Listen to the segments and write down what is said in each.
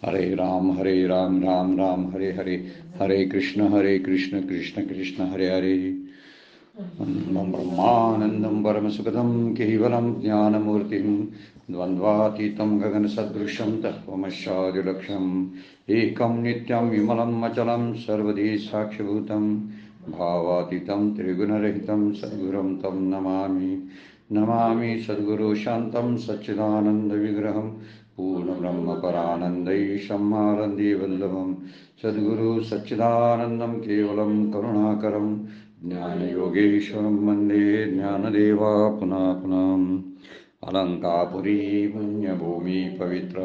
हरे राम राम राम हरे हरे, हरे कृष्ण कृष्ण कृष्ण हरे हरे। ब्रह्मानन्दं परमसुखदं केवलं ज्ञानमूर्तिं द्वन्द्वातीतं गगनसदृशं तत्त्वमस्यादिलक्ष्यम् एकं नित्यं विमलं अचलं सर्वधी साक्षिभूतं भावातीतं त्रिगुणरहितं सद्गुरुं तं नमामि। नमामि सद्गुरु शान्तं सच्चिदानन्दविग्रहं पूर्णब्रह्मपरानन्दैशम् आनन्दे वल्लभं सद्गुरु सच्चिदानन्दं केवलं करुणाकरं ज्ञानयोगेश्वरं वन्दे ज्ञानदेवा पुनः पुनः। अलंकापुरी पुण्यभूमि पवित्र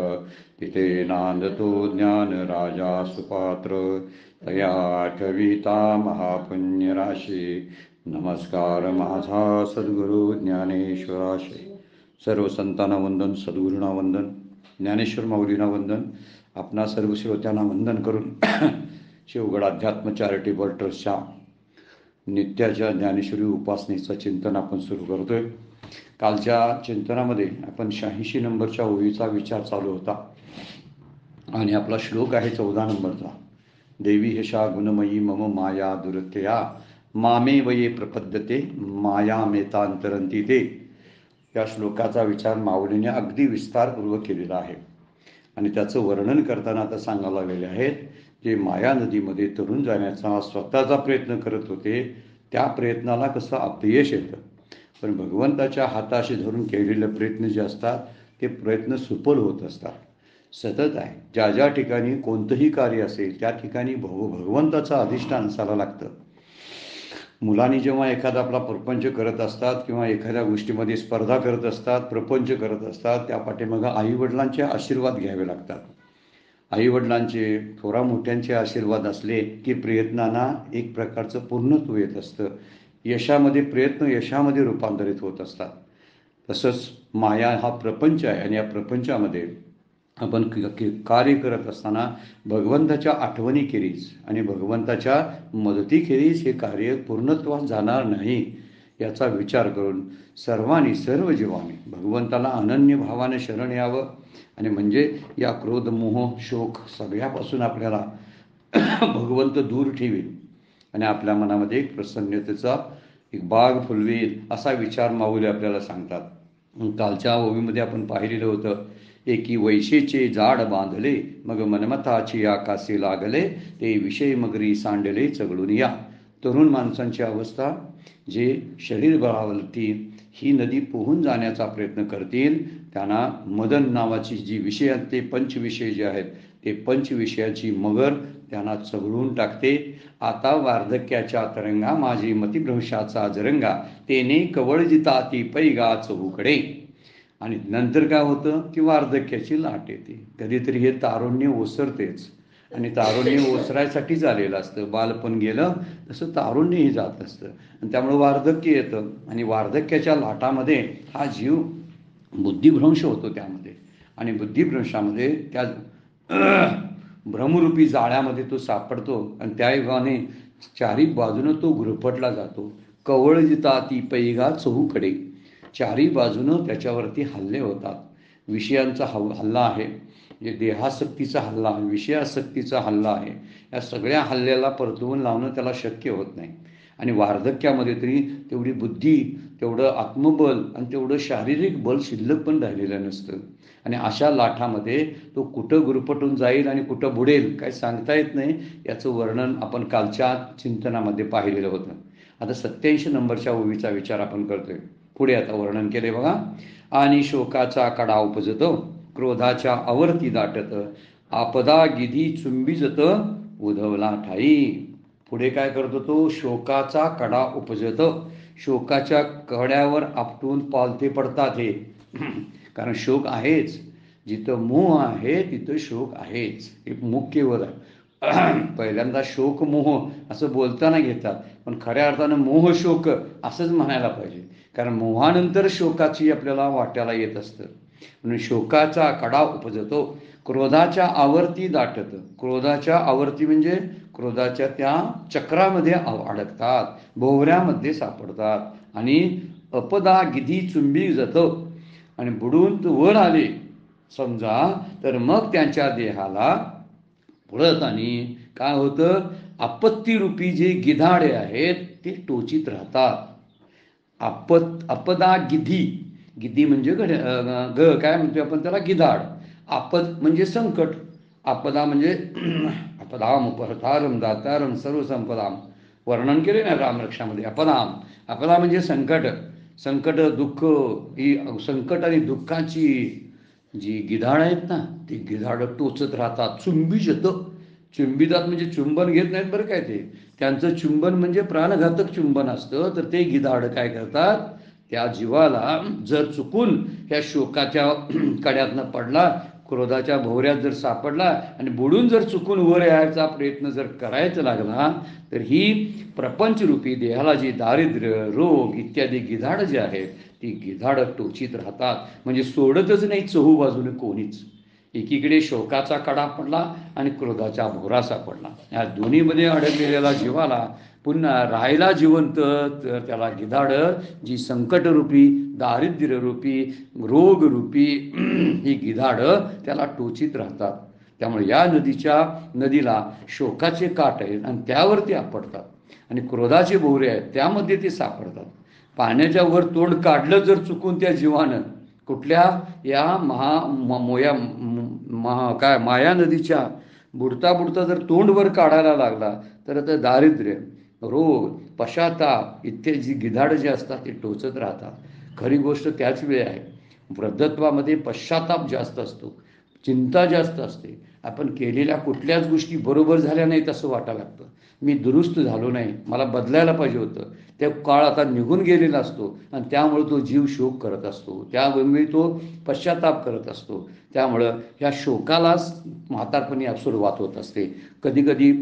तिथे नांदतो ज्ञान राजा सुपात्र तया कविता महापुण्यराशी नमस्कार माझा सद्गुरु ज्ञानेश्वराशी। सर्व संतांना वंदन, सद्गुरूंना वंदन, ज्ञानेश्वर माऊलींना वंदन, आपणा सर्व श्रोत्यांना वंदन करून शिवगड अध्यात्म चॅरिटेबल ट्रस्टच्या नित्याच्या ज्ञानेश्वरी उपासनेचं चिंतन आपण सुरू करतोय। कालच्या चिंतनामध्ये आपण 86 नंबरच्या ओळीचा विचार चालू होता आणि आपला श्लोक आहे 14 नंबरचा। देवी हेशा गुणमयी मम माया दुरत्या मामे वये प्रपद्यते माया मेतांतरंती ते। या श्लोकाचा विचार माऊलीने अगदी विस्तारपूर्वक केलेला आहे आणि त्याचं वर्णन करताना आता सांगायला लागलेले आहेत, जे माया नदीमध्ये तरुण जाण्याचा स्वतःचा प्रयत्न करत होते त्या प्रयत्नाला कसं अपयश येतं, पण भगवंताच्या हाताशी धरून केलेले प्रयत्न जे असतात ते प्रयत्न सुफल होत असतात, सतत आहे। ज्या ज्या ठिकाणी कोणतंही कार्य असेल त्या ठिकाणी भगवंताचं अधिष्ठान असायला लागतं। मुलांनी जेव्हा एखादा आपला प्रपंच करत असतात किंवा एखाद्या गोष्टीमध्ये स्पर्धा करत असतात, प्रपंच करत असतात, त्या पाठीमागे आईवडिलांचे आशीर्वाद घ्यावे लागतात। आईवडिलांचे, थोरा मोठ्यांचे आशीर्वाद असले की प्रयत्नांना एक प्रकारचं पूर्णत्व येत असतं। यशामध्ये प्रयत्न यशामध्ये रूपांतरित होत असतात। तसंच माया हा प्रपंच आहे आणि या प्रपंचामध्ये आपण कार्य करत असताना भगवंताच्या आठवणीखेरीज आणि भगवंताच्या मदतीखेरीज हे कार्य पूर्णत्वास जाणार नाही याचा विचार करून सर्वांनी, सर्व जीवांनी भगवंताला अनन्य भावाने शरण यावं आणि म्हणजे या क्रोध, मोह, शोक सगळ्यापासून आपल्याला भगवंत दूर ठेवेल आणि आपल्या मनामध्ये एक प्रसन्नतेचा एक बाग फुलवेल असा विचार माऊली आपल्याला सांगतात। कालच्या ओवीमध्ये आपण पाहिलेलं होतं, एकी वैशेचे जाड बांधले मग मनमताची आकाशी लागले ते विषय मगरी सांडले चगळून या। तरुण माणसांची अवस्था जे शरीर बळावरती ही नदी पोहून जाण्याचा प्रयत्न करतील त्यांना मदन नावाची जी विषय ते पंचविषय जे आहेत ते पंचविषयाची मगर त्यांना चगळून टाकते। आता वार्धक्याच्या तरंगा माझी मतिभ्रंशाचा जरंगा तेने कवळजिता ती पैगा चहूकडे। आणि नंतर काय होतं की वार्धक्याची लाट येते। कधीतरी हे तारुण्य ओसरतेच आणि तारुण्य ओसरायसाठीच आलेलं असतं। बालपण गेलं तसं तारुण्यही जात असतं आणि त्यामुळे वार्धक्य येतं आणि वार्धक्याच्या लाटामध्ये हा जीव बुद्धिभ्रंश होतो त्यामध्ये आणि बुद्धिभ्रंशामध्ये त्या भ्रमरूपी जाळ्यामध्ये तो सापडतो आणि त्या युगाने चारी बाजूनं तो गुरफटला जातो। कवळजिता ती पैगा चहूकडे, चारी बाजूनं त्याच्यावरती हल्ले होतात। विषयांचा हल्ला आहे, जे देहासक्तीचा हल्ला आहे, विषयासक्तीचा हल्ला आहे, या सगळ्या हल्ल्याला परतवून लावणं त्याला शक्य होत नाही आणि वार्धक्यामध्ये तरी तेवढी बुद्धी, तेवढं आत्मबल आणि तेवढं शारीरिक बल शिल्लक पण राहिलेलं नसतं आणि अशा लाटामध्ये तो कुठं गुरफटून जाईल आणि कुठं बुडेल काय सांगता येत नाही। याचं वर्णन आपण कालच्या चिंतनामध्ये पाहिलेलं होतं। आता 87 नंबरच्या ओवीचा विचार आपण करतोय। पुढे आता वर्णन केले बघा। आणि शोकाचा कडा उपजत क्रोधाच्या आवर्ती दाटत आपदा गिधी चुंबिजत उधवला ठाई। पुढे काय करतो तो, शोकाचा कडा उपजत, शोकाच्या कड्यावर आपटून पालथे पडतात हे कारण शोक आहेच, जिथं मोह आहे तिथं शोक आहेच, एक मुख्यवर आहे। पहिल्यांदा शोक मोह असं बोलताना घेतात पण खऱ्या अर्थानं मोह शोक असंच म्हणायला पाहिजे, कारण मोहानंतर शोकाची आपल्याला वाट्याला येत असतं। म्हणून शोकाचा कडा उपजतो क्रोधाच्या आवर्ती दाटत, क्रोधाच्या आवर्ती म्हणजे क्रोधाच्या त्या चक्रामध्ये अडकतात, भोवऱ्यामध्ये सापडतात आणि अपदा गिधी चुंबी जातं आणि बुडून वर आले समजा, तर मग त्यांच्या देहाला पुढतानी काय होतं, आपत्तीरूपी जे गिधाडे आहेत ते टोचित राहतात. आपदा गिधी, गिधी म्हणजे काय म्हणतोय आपण त्याला, गिधाड. आपद म्हणजे संकट, आपदा म्हणजे अपदाम उपहतारम दातारम सर्व संपदाम, वर्णन केले ना रामरक्षामध्ये. अपदाम, अपदा म्हणजे संकट, संकट दुःख, ही संकट आणि दुःखाची जी गिधाड आहेत ना, ती गिधाड टोचत राहतात. चुंबित, चुंबितात म्हणजे चुंबन घेत नाहीत बरं काय, ते त्यांचं चुंबन म्हणजे प्राणघातक चुंबन असतं. तर ते गिधाड काय करतात, त्या जीवाला जर चुकून ह्या शोकाच्या कड्यातनं पडला, क्रोधाच्या भोवऱ्यात जर सापडला आणि बुडून जर चुकून वर यायचा प्रयत्न जर करायचा लागला, तर ही प्रपंचरूपी देहाला जी दारिद्र्य, रोग इत्यादी गिधाड जे आहेत, ती गिधाड टोचीत राहतात. म्हणजे सोडतच नाही चहू बाजूने कोणीच. एकीकडे शोकाचा कडा पडला आणि क्रोधाचा भोवरा सापडला. या दोन्हीमध्ये अडकलेल्या जीवाला पुन्हा राहायला जिवंत तर त्याला गिधाड जी संकटरूपी, दारिद्र्यरूपी, रोगरूपी ही गिधाड त्याला टोचीत राहतात. त्यामुळे या नदीला शोकाचे काट आहेत आणि त्यावर ते आपडतात, आणि क्रोधाचे भोवरे आहेत त्यामध्ये ते सापडतात. पाण्याच्या वर तोंड काढलं जर चुकून त्या जीवानं कुठल्या या माया नदीच्या बुडता बुडता जर तोंड वर काढायला लागला, तर ते दारिद्र्य, रोग, पश्चाताप इत्यादी गिधाड जे असतात ते टोचत राहतात. खरी गोष्ट त्याच वेळी आहे, वृद्धत्वामध्ये पश्चाताप जास्त असतो, चिंता जास्त असते. आपण केलेल्या कुठल्याच गोष्टी बरोबर झाल्या नाहीत असं वाटायला लागतं. मी दुरुस्त झालो नाही, मला बदलायला पाहिजे होतं. ते काळ आता निघून गेलेला असतो आणि त्यामुळे तो जीव शोक करत असतो, त्यावेळी तो पश्चाताप करत असतो. त्यामुळं ह्या शोकालाच म्हातारपणी सुरुवात होत असते. कधी कधी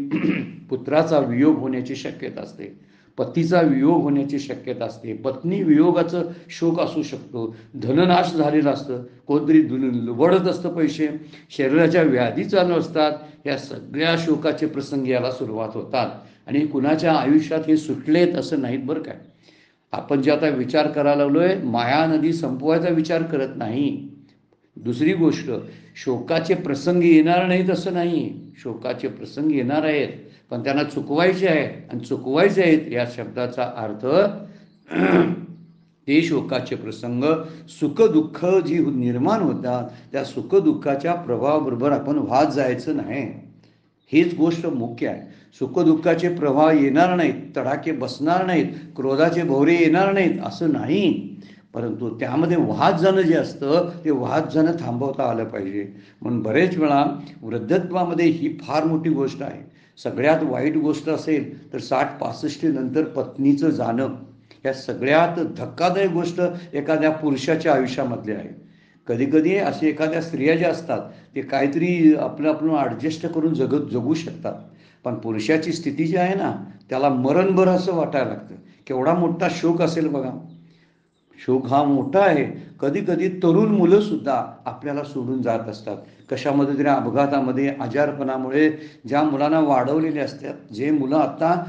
पुत्राचा वियोग होण्याची शक्यता असते, पतीचा वियोग होण्याची शक्यता असते, पत्नी वियोगाचं शोक असू शकतो, धननाश झालेला असतं, कोणतरी लुबडत असतं पैसे, शरीराच्या व्याधी चालू असतात. या सगळ्या शोकाचे प्रसंग याला सुरुवात होतात. आणि कुणाच्या आयुष्यात हे सुटलेत असं नाहीत बरं काय. आपण जे आता विचार करायला लागलोय, माया नदी संपवायचा विचार करत नाही. दुसरी गोष्ट, शोकाचे प्रसंग येणार नाहीत असं नाही, शोकाचे प्रसंग येणार आहेत, पण त्यांना चुकवायचे आहेत. आणि चुकवायचे आहेत या शब्दाचा अर्थ ते शोकाचे प्रसंग, सुखदुःख जी निर्माण होतात त्या सुखदुःखाच्या प्रभावाबरोबर आपण वाहत जायचं नाही. हीच गोष्ट मुख्य आहे. सुखदुःखाचे प्रवाह येणार नाहीत, तडाखे बसणार नाहीत, क्रोधाचे भोवरे येणार नाहीत असं नाही, परंतु त्यामध्ये वाहत जाणं जे असतं ते वाहत जाणं थांबवता आलं पाहिजे. म्हणून बरेच वेळा वृद्धत्वामध्ये ही फार मोठी गोष्ट आहे. सगळ्यात वाईट गोष्ट असेल तर 60-65 नंतर पत्नीचं जाणं, या सगळ्यात धक्कादायक गोष्ट एखाद्या पुरुषाच्या आयुष्यामधली आहे. कधी कधी असे एखाद्या स्त्रिया ज्या असतात ते काहीतरी आपलं ॲडजस्ट करून जगू शकतात, पण पुरुषाची स्थिती जी आहे ना, त्याला मरणभर असं वाटायला लागतं. केवढा मोठा शोक असेल बघा. शोक हा मोठा आहे. कधी कधी तरुण मुलं सुद्धा आपल्याला सोडून जात असतात. कशामध्ये तरी अपघातामध्ये, आजारपणामुळे ज्या मुलांना वाढवलेले असतात, जे मुलं आता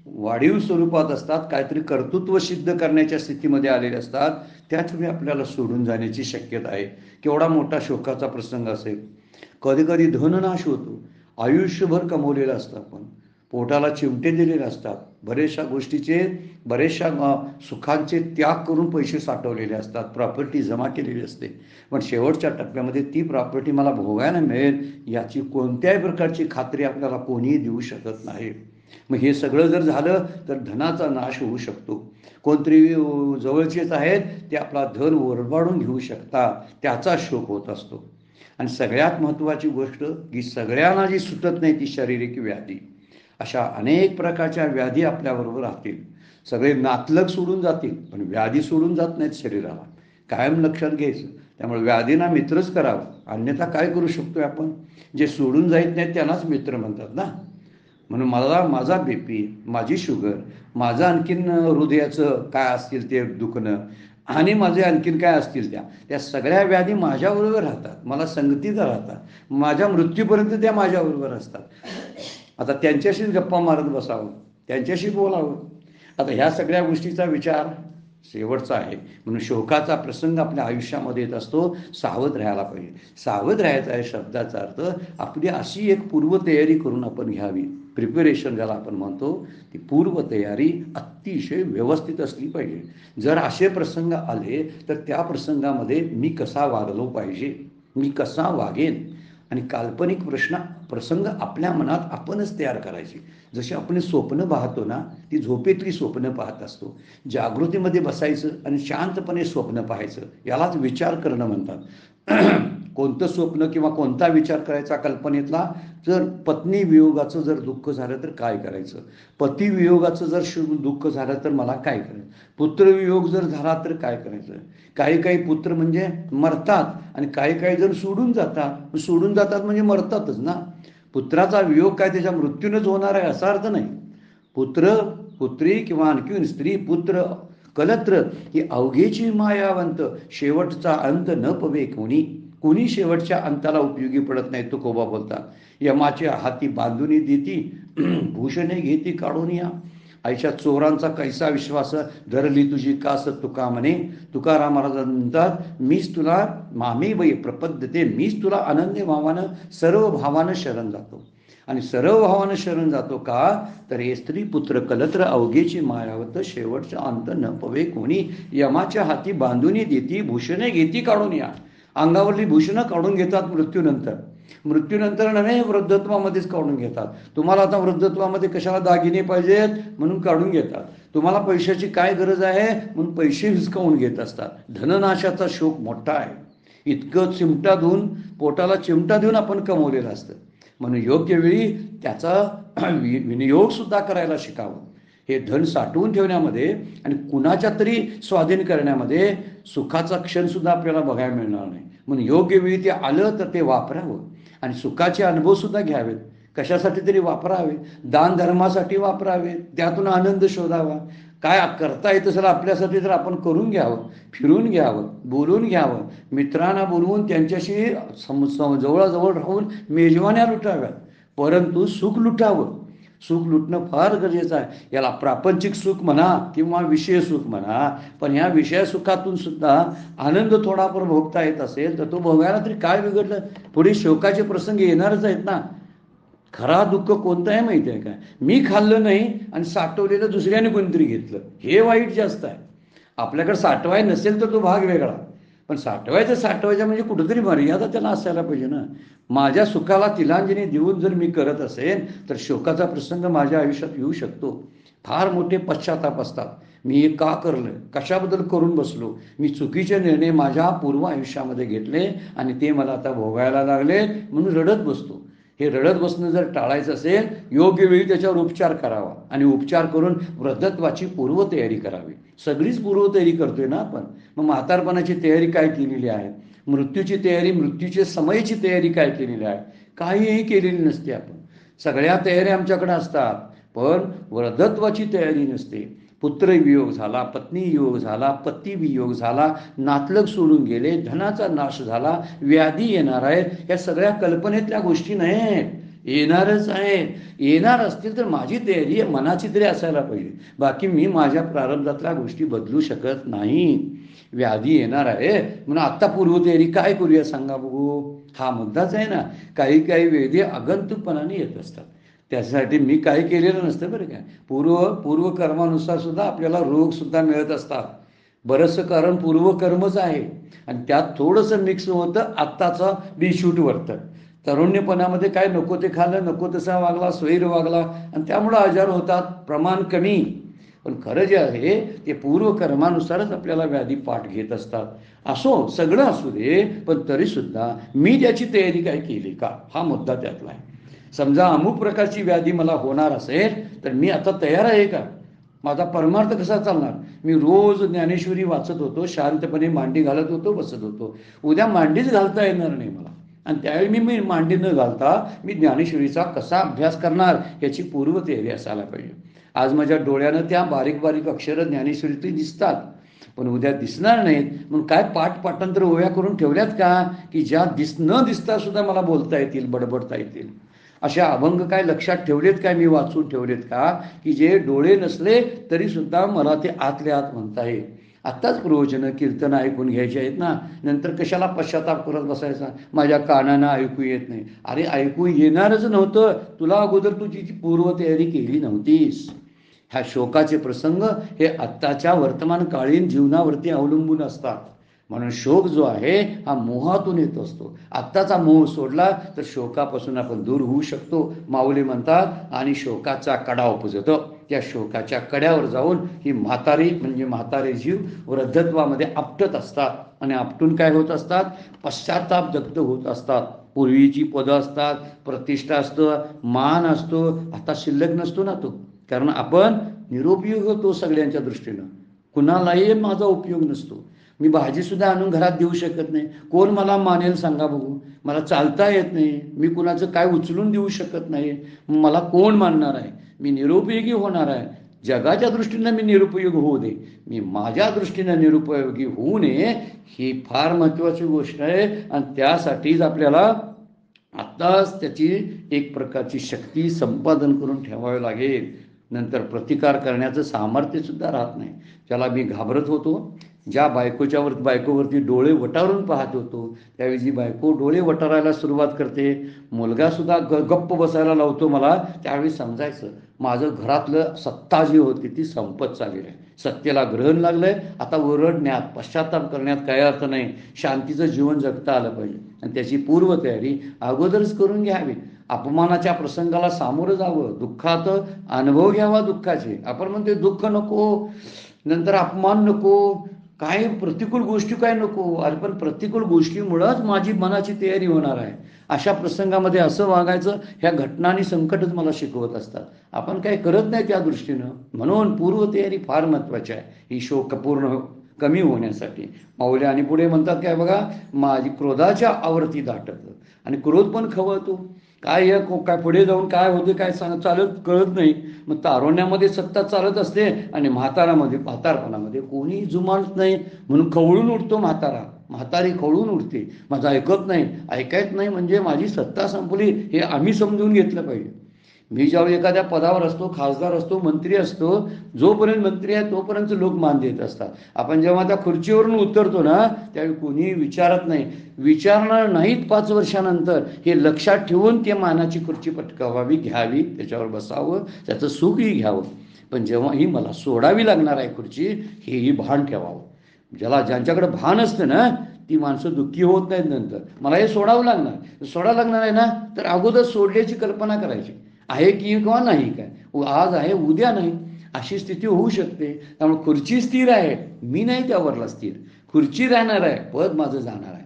वाढीव स्वरूपात असतात, काहीतरी कर्तृत्व सिद्ध करण्याच्या स्थितीमध्ये आलेले असतात, त्याच वेळी आपल्याला सोडून जाण्याची शक्यता आहे. केवढा मोठा शोकाचा प्रसंग असेल. कधी कधी धननाश होतो. आयुष्यभर कमवलेलं असतं आपण, पोटाला चिमटे दिलेले असतात, बरेचशा सुखांचे त्याग करून पैसे साठवलेले असतात, प्रॉपर्टी जमा केलेली असते, पण शेवटच्या टप्प्यामध्ये ती प्रॉपर्टी मला भोगायला मिळेल याची कोणत्याही प्रकारची खात्री आपल्याला कोणीही देऊ शकत नाही. मग हे सगळं जर झालं तर धनाचा नाश होऊ शकतो. कोणतरी जवळचेच आहेत ते आपला धन ओरबाडून घेऊ शकतात, त्याचा शोक होत असतो. आणि सगळ्यात महत्त्वाची गोष्ट की सगळ्यांना जी सुटत नाही ती शारीरिक व्याधी. अशा अनेक प्रकारच्या व्याधी आपल्याबरोबर राहतील. सगळे नातलग सोडून जातील पण व्याधी सोडून जात नाहीत शरीराला, कायम लक्षात घ्यायचं. त्यामुळे व्याधींना मित्रच करावं, अन्यथा काय करू शकतोय आपण. जे सोडून जात नाहीत त्यांनाच मित्र म्हणतात ना. म्हणून माझा BP, माझी शुगर, माझं आणखीन हृदयाचं काय असतील ते दुखणं, आणि माझे आणखीन काय असतील त्या सगळ्या व्याधी माझ्याबरोबर राहतात, मला संगतीचा राहतात, माझ्या मृत्यूपर्यंत त्या माझ्याबरोबर असतात. आता त्यांच्याशीच गप्पा मारत बसावं, त्यांच्याशी बोलावं. आता ह्या सगळ्या गोष्टीचा विचार शेवटचा आहे. म्हणून शोकाचा प्रसंग आपल्या आयुष्यामध्ये येत असतो, सावध राहायला पाहिजे. सावध राहायचा आहे शब्दाचा अर्थ आपली अशी एक पूर्वतयारी करून आपण घ्यावी. प्रिपरेशन ज्याला आपण म्हणतो, ती पूर्वतयारी अतिशय व्यवस्थित असली पाहिजे. जर असे प्रसंग आले तर त्या प्रसंगामध्ये मी कसा वागलो पाहिजे, मी कसा वागेन, आणि काल्पनिक प्रसंग आपल्या मनात आपणच तयार करायचे. जशी आपण स्वप्न पाहतो ना, ती झोपेतली स्वप्न पाहत असतो. जागृतीमध्ये बसायचं आणि शांतपणे स्वप्न पाहायचं, यालाच विचार करणं म्हणतात. कोणतं स्वप्न किंवा कोणता विचार करायचा कल्पनेतला? जर पत्नी वियोगाचं जर दुःख झालं तर काय करायचं, पती वियोगाचं जर दुःख झालं तर मला काय करायचं, पुत्रवियोग जर झाला तर काय करायचं. काही काही पुत्र म्हणजे मरतात आणि काही काही जण सोडून जातात म्हणजे मरतातच ना. पुत्राचा वियोग काय त्याच्या मृत्यूनच होणार आहे असा अर्थ नाही. पुत्र पुत्री किंवा आणखी स्त्री पुत्र कलत्र ही अवघेची मायावंत, शेवटचा अंत न पवे कोणी शेवटच्या अंताला उपयोगी पडत नाही. तुकोबा बोलतात, यमाच्या हाती बांधुनी देती भूषणे घेती काढून या. आईच्या चोरांचा कैसा विश्वास धरली तुझी कास तुका म्हणे. तुकाराम महाराज म्हणतात, मीच तुला मामे वै प्रपद्यते, मीच तुला अनन्य भावानं सर्व भावानं शरण जातो. आणि सर्व भावानं शरण जातो का तर हे स्त्री पुत्र कलत्र अवघेची मायावत, शेवटचा अंत न पवे कोणी. यमाच्या हाती बांधुनी देती भूषणे घेती काढून या. अंगावरली भूषणं काढून घेतात मृत्यूनंतर नव्हे, वृद्धत्वामध्येच काढून घेतात. तुम्हाला आता वृद्धत्वामध्ये कशाला दागिने पाहिजेत म्हणून काढून घेतात. तुम्हाला पैशाची काय गरज आहे म्हणून पैसे हिसकावून घेत असतात. धननाशाचा शोक मोठा आहे. इतकं चिमटा देऊन, पोटाला चिमटा देऊन आपण कमवलेलं असतं. म्हणून योग्य वेळी त्याचा विनियोग सुद्धा करायला शिकावं. हे धन साठवून ठेवण्यामध्ये आणि कुणाच्या तरी स्वाधीन करण्यामध्ये सुखाचा क्षण सुद्धा आपल्याला बघायला मिळणार नाही. म्हणून योग्य वेळी ते आलं तर ते वापरावं आणि सुखाचे अनुभव सुद्धा घ्यावेत. कशासाठी तरी वापरावे, दान धर्मासाठी वापरावे, त्यातून आनंद शोधावा. काय करता येत असेल आपल्यासाठी तर आपण करून घ्यावं, फिरून घ्यावं, बोलून घ्यावं, मित्रांना बोलवून त्यांच्याशी जवळजवळ राहून मेजवान्या लुटाव्यात. परंतु सुख लुटावं. सुख लुटणं फार गरजेचं आहे. याला प्रापंचिक सुख म्हणा किंवा विषय सुख म्हणा, पण ह्या विषय सुखातून सुद्धा आनंद थोडाफार भोगता येत असेल तर तो भोगायला तरी काय बिघडलं. पुढे शोकाचे प्रसंग येणारच आहेत ना. खरा दुःख कोणतं आहे माहिती आहे काय, मी खाल्लं नाही आणि साठवलेलं दुसऱ्याने कोणतरी घेतलं, हे वाईट जास्त आहे. आपल्याकडे साठवाय नसेल तर तो भाग वेगळा, पण साठवायचं म्हणजे कुठंतरी मर्यादा त्याला असायला पाहिजे ना. माझ्या सुखाला तिलांजली देऊन जर मी करत असेल तर शोकाचा प्रसंग माझ्या आयुष्यात येऊ शकतो. फार मोठे पश्चाताप असतात. मी हे का करलं, कशाबद्दल करून बसलो, मी चुकीचे निर्णय माझ्या पूर्व आयुष्यामध्ये घेतले आणि ते मला आता भोगायला लागले म्हणून रडत बसतो. हे रडत बसणं जर टाळायचं असेल, योग्य वेळी त्याच्यावर उपचार करावा आणि उपचार करून वृद्धत्वाची पूर्वतयारी करावी. सगळीच पूर्वतयारी करतोय ना आपण. मग म्हातारपणाची तयारी काय केलेली आहे, मृत्यूची तयारी, मृत्यूची समयची तयारी काय केलेली आहे, काहीही केलेली नसते. आपण सगळ्या तयारी आमच्याकडे असतात, पण वृद्धत्वाची तयारी नसते. पुत्र वियोग झाला, पत्नी वियोग झाला, पती वियोग झाला, नातलग सोडून गेले, धनाचा नाश झाला, व्याधी येणार आहे, या सगळ्या कल्पनेतल्या गोष्टी नाहीत, येणारच आहे. येणार असतील तर माझी तयारी मनाची तरी असायला पाहिजे. बाकी मी माझ्या प्रारब्धातल्या गोष्टी बदलू शकत नाही. व्याधी येणार आहे म्हणून आत्ता पूर्वतयारी काय करूया सांगा बघू, हा मुद्दाच आहे ना. काही काही वेधी आगंतुकपणाने येत असतात. त्यासाठी मी काय केलेलं नसतं बरं काय. पूर्वकर्मानुसार सुद्धा आपल्याला रोग सुद्धा मिळत असतात. बरंचसं कारण पूर्वकर्मच आहे आणि त्यात थोडंसं मिक्स होतं आत्ताचं बिशूट वर्तन. तरुण्यपणामध्ये काय नको ते खाल्लं, नको तसा वागला, स्वैर वागला आणि त्यामुळं आजार होतात, प्रमाण कमी. पण खरं जे आहे ते पूर्वकर्मानुसारच आपल्याला व्याधी पाठ घेत असतात. असो, सगळं असू दे, पण तरीसुद्धा मी त्याची तयारी काय केली का, हा मुद्दा त्यातला आहे. समजा अमुक प्रकारची व्याधी मला होणार असेल तर मी आता तयार आहे का, माझा परमार्थ कसा चालणार. मी रोज ज्ञानेश्वरी वाचत होतो, शांतपणे मांडी घालत होतो, बसत होतो. उद्या मांडीच घालता येणार नाही मला आणि त्यावेळी मी मांडी न घालता मी ज्ञानेश्वरीचा कसा अभ्यास करणार याची पूर्वतयारी असायला पाहिजे. आज माझ्या डोळ्यानं त्या बारीक बारीक अक्षरं ज्ञानेश्वरीतली दिसतात, पण उद्या दिसणार नाहीत. मग काय पाठांतर ओव्या करून ठेवल्यात का की ज्या न दिसता सुद्धा मला बोलता येतील, बडबडता येतील. अशा अभंग काय लक्षात ठेवलेत काय, मी वाचून ठेवलेत का की जे डोळे नसले तरी सुद्धा मला ते आतल्या आत म्हणता येईल. आत्ताच प्रवचनं कीर्तन ऐकून घ्यायची आहेत ना, नंतर कशाला पश्चाताप करत बसायचा, माझ्या कानानं ऐकू येत नाही. अरे ऐकू येणारच नव्हतं, तुला अगोदर तू तिची पूर्वतयारी केली नव्हतीस. ह्या शोकाचे प्रसंग हे आत्ताच्या वर्तमानकालीन जीवनावरती अवलंबून असतात. म्हणून शोक जो आहे हा मोहातून येत असतो. आत्ताचा मोह सोडला तर शोकापासून आपण दूर होऊ शकतो. माऊली म्हणतात आणि शोकाचा कडा उपजतो. त्या शोकाच्या कड्यावर जाऊन ही म्हातारी म्हणजे म्हातारे जीव वृद्धत्वामध्ये आपटत असतात आणि आपटून काय होत असतात, पश्चाताप दग्ध होत असतात. पूर्वीची पदं असतात, प्रतिष्ठा असतं, मान असतो, आता शिल्लक नसतो ना तो. कारण आपण निरुपयोग होतो सगळ्यांच्या दृष्टीनं, कुणालाही माझा उपयोग नसतो. मी भाजीसुद्धा आणून घरात देऊ शकत नाही, कोण मला मानेल सांगा बघू. मला चालता येत नाही, मी कुणाचं काय उचलून देऊ शकत नाही, मला कोण मानणार आहे. मी निरुपयोगी होणार आहे. जगाच्या दृष्टीनं मी निरुपयोग होऊ दे, मी माझ्या दृष्टीनं निरुपयोगी होऊ नये, ही फार महत्त्वाची गोष्ट आहे. आणि त्यासाठीच आपल्याला आत्ताच त्याची एक प्रकारची शक्ती संपादन करून ठेवावी लागेल. नंतर प्रतिकार करण्याचं सामर्थ्यसुद्धा राहत नाही. ज्याला मी घाबरत होतो, ज्या बायकोवरती डोळे वटारून पाहत होतो, त्यावेळी जी बायको डोळे वटारायला सुरुवात करते, मुलगासुद्धा गप्प बसायला लावतो मला, त्यावेळी समजायचं माझं घरातलं सत्ता जी होती ती संपत चालली आहे. सत्तेला ग्रहण लागलंय. आता ओरडण्यात पश्चाताप करण्यात काही अर्थ नाही. शांतीचं जीवन जगता आलं पाहिजे आणि त्याची पूर्वतयारी अगोदरच करून घ्यावी. अपमानाच्या प्रसंगाला सामोरं जावं, दुःखात अनुभव घ्यावा दुःखाचे. आपण म्हणतो दुःख नको, नंतर अपमान नको, काय प्रतिकूल गोष्टी काय नको. अरे पण प्रतिकूल गोष्टीमुळंच माझी मनाची तयारी होणार आहे. अशा प्रसंगामध्ये असं वागायचं, ह्या घटना आणि संकटच मला शिकवत असतात. आपण काही करत नाही त्या दृष्टीनं. म्हणून पूर्वतयारी फार महत्त्वाची आहे ही शोक पूर्ण कमी होण्यासाठी. माऊली आणि पुढे म्हणतात काय बघा, माझी क्रोधाच्या आवर्ती दाटत आणि क्रोध पण खवळतो. काय काय पुढे जाऊन काय होते काय चालत कळत नाही. मग तारुण्यामध्ये सत्ता चालत असते आणि म्हातारपणामध्ये कोणी जुमानत नाही, म्हणून खवळून उठतो म्हातारी खवळून उठते. माझं ऐकत नाही, ऐकायच नाही म्हणजे माझी सत्ता संपली हे आम्ही समजून घेतलं पाहिजे. मी ज्यावेळी एखाद्या पदावर असतो, खासदार असतो, मंत्री असतो, जोपर्यंत मंत्री आहे तोपर्यंत लोक मान देत असतात. आपण जेव्हा त्या खुर्चीवरून उतरतो ना, त्यावेळी कोणी विचारत नाही, विचारणार नाहीत 5 वर्षानंतर. हे लक्षात ठेवून ते मानाची खुर्ची पटकावावी, घ्यावी, त्याच्यावर बसावं, त्याचं सुखही घ्यावं. पण जेव्हा ही मला सोडावी लागणार आहे खुर्ची, हेही भान ठेवावं. ज्यांच्याकडे भान असतं ना, ती माणसं दुःखी होत नाहीत. नंतर मला हे सोडावं लागणार आहे ना, तर अगोदर सोडल्याची कल्पना करायची आहे की किंवा नाही, काय आज आहे उद्या नाही, अशी स्थिती होऊ शकते. त्यामुळे खुर्ची स्थिर आहे, मी नाही त्यावरला स्थिर. खुर्ची राहणार आहे, पद माझं जाणार आहे,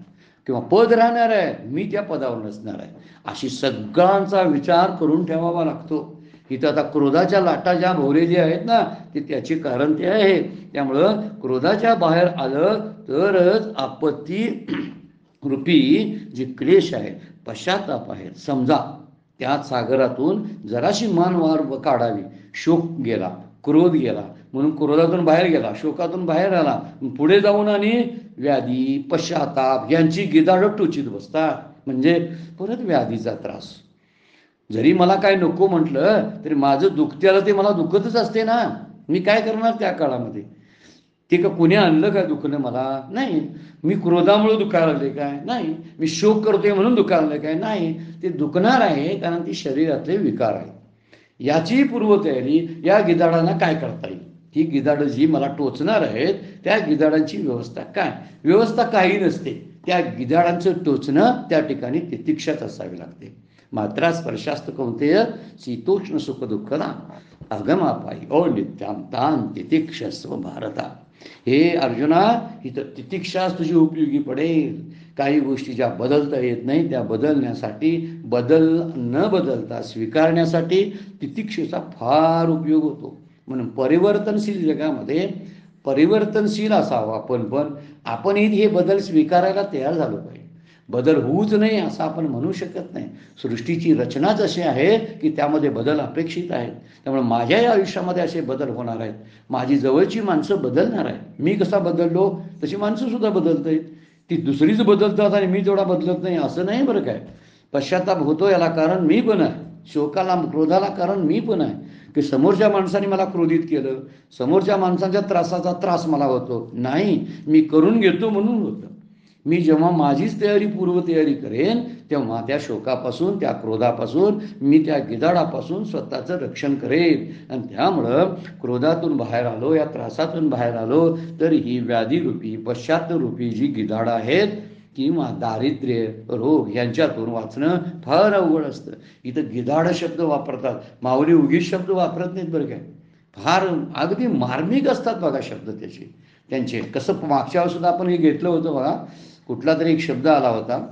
किंवा पद राहणार आहे, मी त्या पदावर नसणार आहे. अशी सगळ्यांचा विचार करून ठेवावा लागतो. इथं आता क्रोधाच्या लाटा ज्या भोवलेल्या आहेत ना, ते त्याचे कारण ते आहे. त्यामुळं क्रोधाच्या बाहेर आलं तरच आपत्ती रूपी जे क्लेश आहे, पश्चाताप आहे, समजा त्या सागरातून जराशी मान वार काढावी. शोक गेला, क्रोध गेला, म्हणून क्रोधातून बाहेर गेला, शोकातून बाहेर आला. पुढे जाऊन आणि व्याधी, पश्चाताप यांची गिदाडं टोचीत बसतात, म्हणजे परत व्याधीचा त्रास. जरी मला काय नको म्हटलं तरी माझं दुखत्याला ते मला दुखतच असते ना. मी काय करणार त्या काळामध्ये? ते का कुणी आणलं काय दुखणं मला? नाही. मी क्रोधामुळे दुखायला लागले काय? नाही. मी शोक करतोय म्हणून दुखायला लागले काय? नाही. ते दुखणार आहे कारण ती शरीरातले विकार आहे. याची पूर्वतयारी या गिधाडांना काय करता येईल? ही गिधाडं जी मला टोचणार आहेत त्या गिधाडांची व्यवस्था काय? व्यवस्था काही नसते. त्या गिधाडांचं टोचणं त्या ठिकाणी तितिक्षाच असावी लागते. मात्रा स्पर्शास्त कौंतेय शीतोष्ण सुख दुःखदा अगमापायी ओ नित्याम तान तितिक्षस्व भारता. हे अर्जुना, ही तर तितिक्षाच तुझी उपयोगी पडेल. काही गोष्टी ज्या बदलता येत नाही त्या बदलण्यासाठी, न बदलता स्वीकारण्यासाठी तितिक्षेचा फार उपयोग होतो. म्हणून परिवर्तनशील जगामध्ये परिवर्तनशील असावं पण आपणही हे बदल स्वीकारायला तयार झालो पाहिजे. बदल होऊच नाही असं आपण म्हणू शकत नाही. सृष्टीची रचनाच अशी आहे की त्यामध्ये बदल अपेक्षित आहेत. त्यामुळे माझ्याही आयुष्यामध्ये असे बदल होणार आहेत. माझी जवळची माणसं बदलणार आहेत. मी कसा बदललो तशी माणसंसुद्धा बदलत आहेत. ती दुसरीच बदलतात आणि मी तेवढा बदलत नाही असं नाही बरं काय. पश्चाताप होतो याला कारण मी पण आहे. शोकाला क्रोधाला कारण मी पण आहे की समोरच्या माणसाने मला क्रोधित केलं, समोरच्या माणसाच्या त्रासाचा त्रास मला होतो. नाही, मी करून घेतो म्हणून होतं. मी जेव्हा माझीच पूर्वतयारी करेन तेव्हा त्या शोकापासून, त्या क्रोधापासून, मी त्या गिधाडापासून स्वतःचं रक्षण करेन. आणि त्यामुळं क्रोधातून बाहेर आलो, या त्रासातून बाहेर आलो तर ही व्याधीरूपी पश्चात्तरूपी जी गिधाडं आहेत किंवा दारिद्र्य रोग यांच्यातून वाचणं फार अवघड असतं. इथं गिधाड शब्द वापरतात, माऊली उगीच शब्द वापरत नाहीत बरं काय. फार अगदी मार्मिक असतात बघा शब्द त्यांचे. कसं मागच्या सुद्धा आपण हे घेतलं होतं बघा, कुठला तरी एक शब्द आला होता,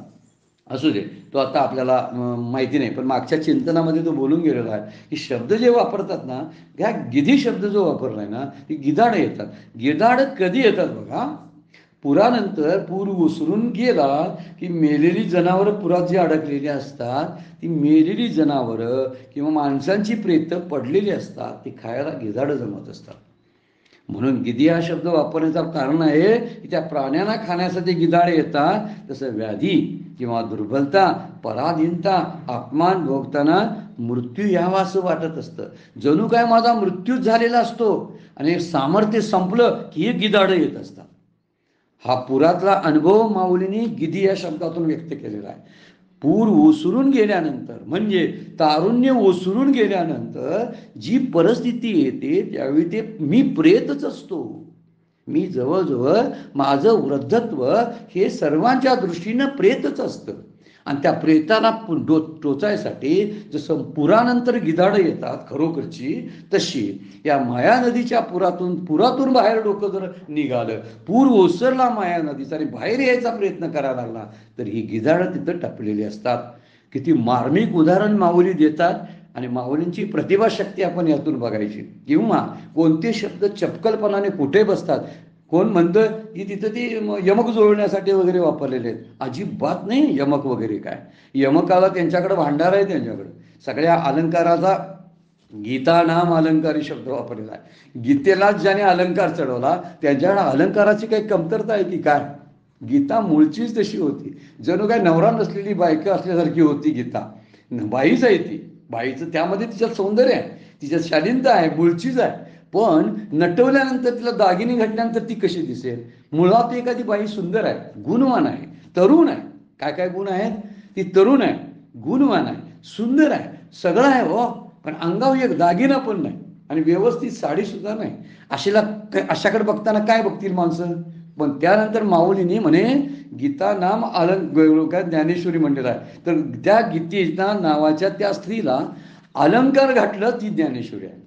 असू दे तो आता आपल्याला माहिती नाही, पण मागच्या चिंतनामध्ये तो बोलून गेलेला आहे की शब्द जे वापरतात ना, ह्या गिधी शब्द जो वापरलाय ना, ती गिधाड येतात. गिधाड कधी येतात बघा, पुरानंतर पूर ओसरून गेला की मेलेली जनावरं पुरात जी अडकलेली असतात, ती मेलेली जनावरं किंवा माणसांची प्रेतं पडलेली असतात, ती खायला गिधाडं जमत असतात. म्हणून गिधी हा शब्द वापरण्याचं कारण आहे की त्या प्राण्यांना खाण्यासाठी गिधाडे येतात. तसं व्याधी किंवा दुर्बलता, पराधीनता, अपमान भोगताना मृत्यू यावा असं वाटत असतं. जणू काय माझा मृत्यूच झालेला असतो आणि सामर्थ्य संपलं की हे गिधाडं येत असतात. हा पुरातला अनुभव माऊलींनी गिधी या शब्दातून व्यक्त केलेला आहे. पूर ओसरून गेल्यानंतर म्हणजे तारुण्य ओसरून गेल्यानंतर जी परिस्थिती येते त्यावेळी ते मी प्रेतच असतो. मी जवळजवळ माझं वृद्धत्व हे सर्वांच्या दृष्टीनं प्रेतच असतं. आणि त्या प्रेताला टोचायसाठी जसं पुरानंतर गिधाडं येतात खरोखरची, तशी या माया नदीच्या पुरातून बाहेर डोकं जर निघालं, पूर ओसरला माया नदीचा आणि बाहेर यायचा प्रयत्न करायला लागला तर ही गिधाडं तिथं टपलेली असतात. किती मार्मिक उदाहरण माऊली देतात. आणि माऊलींची प्रतिभाशक्ती आपण यातून बघायची. किंवा कोणते शब्द चपकलपणाने कुठे बसतात. कोण म्हणतं की तिथं ती यमक जुळवण्यासाठी वगैरे वापरलेले आहेत. अजिबात नाही यमक वगैरे काय. यमकाला त्यांच्याकडे भांडार आहे, त्यांच्याकडे सगळ्या अलंकाराचा गीता नाम अलंकारी शब्द वापरलेला आहे. गीतेलाच ज्याने अलंकार चढवला त्यांच्याकडे अलंकाराची काही कमतरता आहे की काय. गीता मूळचीच तशी होती. जणू काय नवरा नसलेली बायका असल्यासारखी होती गीता. बाईच आहे ती. बाईचं त्यामध्ये तिच्यात सौंदर्य आहे, तिच्यात शालीनता आहे, मूळचीच आहे. पण नटवल्यानंतर तिला दागिने घातल्यानंतर ती कशी दिसेल. मुळात एखादी बाई सुंदर आहे, गुणवान आहे, तरुण आहे. काय काय गुण आहेत. ती तरुण आहे, गुणवान आहे, सुंदर आहे, सगळं आहे हो, पण अंगावर एक दागिना पण नाही आणि व्यवस्थित साडी सुद्धा नाही. अशाकडे बघताना काय बघतील माणसं. पण त्यानंतर माऊलीने म्हणे गीता नाम अलंकार ज्ञानेश्वरी म्हणलेला आहे. तर त्या गीतेच्या नावाच्या त्या स्त्रीला अलंकार घातलं ती ज्ञानेश्वरी आहे.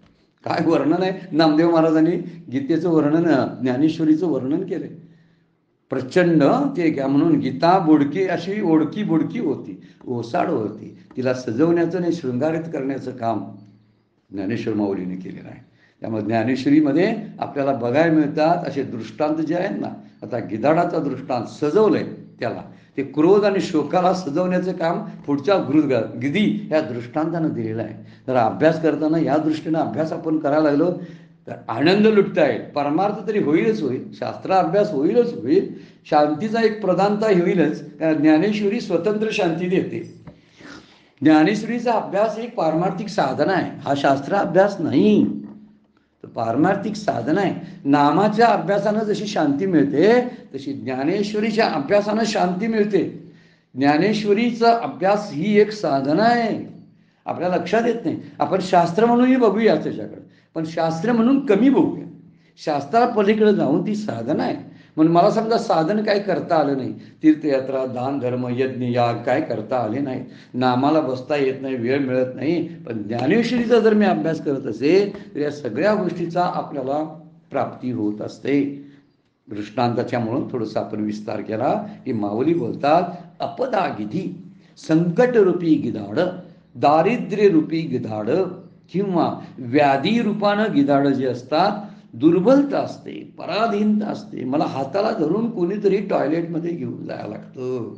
काय वर्णन आहे. नामदेव महाराजांनी गीतेचं वर्णन, ज्ञानेश्वरीचं वर्णन केलंय. प्रचंड ते घ्या म्हणून गीता बोडकी अशी ओडकी बोडकी होती, ओसाड होती. तिला सजवण्याचं आणि शृंगारित करण्याचं काम ज्ञानेश्वर माऊलीने केलेलं आहे. त्यामुळे ज्ञानेश्वरीमध्ये आपल्याला बघायला मिळतात असे दृष्टांत जे आहेत ना. आता गिधाडाचा दृष्टांत सजवलंय त्याला, ते क्रोध आणि शोकाला सजवण्याचं काम पुढच्या गिधी या दृष्टांतानं दिलेलं आहे. तर अभ्यास करताना या दृष्टीनं अभ्यास आपण करायला लागलो तर आनंद लुटता येईल. परमार्थ तरी होईलच होईल, शास्त्र अभ्यास होईलच होईल, शांतीचा एक प्रधानता होईलच. कारण ज्ञानेश्वरी स्वतंत्र शांती देते. ज्ञानेश्वरीचा अभ्यास एक पारमार्थिक साधना आहे, हा शास्त्र अभ्यास नाही. पारमार्थिक साधना आहे. नामाच्या अभ्यासानं जशी शांती मिळते तशी ज्ञानेश्वरीच्या अभ्यासानं शांती मिळते. ज्ञानेश्वरीचा अभ्यास ही एक साधना आहे. आपल्या लक्षात येत नाही. आपण शास्त्र म्हणूनही बघूया त्याच्याकडे, पण शास्त्र म्हणून कमी बघूया. शास्त्राला पलीकडे जाऊन ती साधना आहे. म्हणून मला समजा साधन काय करता आलं नाही, तीर्थयात्रा, दान, धर्म, यज्ञ, याग काय करता आले नाही, नामाला बसता येत नाही, वेळ मिळत नाही. पण ज्ञानेश्वरीचा जर मी अभ्यास करत असेल तर या सगळ्या गोष्टीचा आपल्याला प्राप्ती होत असते. दृष्टांताच्या म्हणून थोडंसं आपण विस्तार केला की माऊली बोलतात अपदा गिधी, संकटरूपी गिधाड, दारिद्र्यरूपी गिधाड किंवा व्याधी रूपानं गिधाडं जे असतात, दुर्बलता असते, पराधीनता असते. मला हाताला धरून कोणीतरी टॉयलेटमध्ये घेऊन जायला लागतं.